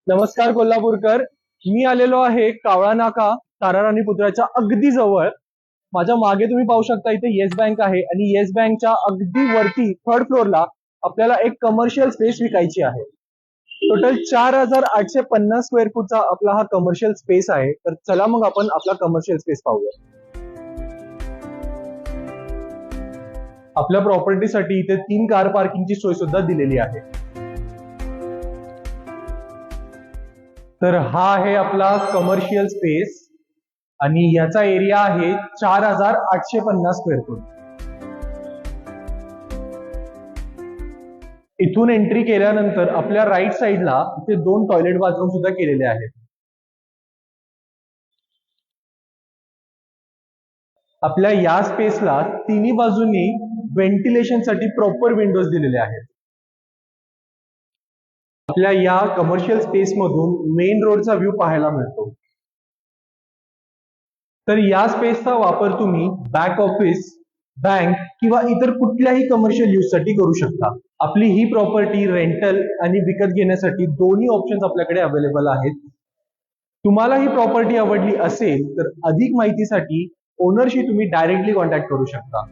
नमस्कार कोल्हापूरकर. मी आलेलो आहे कावळा नाका ताराराणी पुतळ्याच्या अगदी जवळ. माझ्या मागे तुम्ही पाहू शकता इथे येस बँक आहे आणि येस बँकच्या अगदी वरती थर्ड फ्लोअरला आपल्याला एक कमर्शियल स्पेस विकायची आहे. टोटल 4,850 स्क्वेअर फूटचा आपला हा कमर्शियल स्पेस आहे. तर चला मग आपण आपला कमर्शियल स्पेस पाहूया. आपल्या प्रॉपर्टीसाठी इथे 3 कार पार्किंगची सोय सुद्धा दिलेली आहे. तर हा आहे आपला कमर्शियल स्पेस आणि याचा एरिया आहे 4,850 स्क्वेअर फूट. इथून एंट्री केल्यानंतर आपल्या राईट साईडला इथे 2 टॉयलेट बाथरूम सुद्धा केलेले आहेत. आपल्या या स्पेसला तिन्ही बाजूंनी व्हेंटिलेशनसाठी प्रॉपर विंडोज दिलेले आहेत. आपल्या या कमर्शियल स्पेस मधून मेन रोडचा व्ह्यू पाहायला मिळतो. तर या स्पेसचा वापर तुम्ही बॅक ऑफिस, बँक किंवा इतर कुठल्याही कमर्शियल यूज साठी करू शकता. आपली ही प्रॉपर्टी रेंटल आणि विकत घेण्यासाठी दोन्ही ऑप्शन्स आपल्याकडे अवेलेबल आहेत. तुम्हाला ही प्रॉपर्टी आवडली असेल तर अधिक माहितीसाठी ओनरशी तुम्ही डायरेक्टली कॉन्टॅक्ट करू शकता.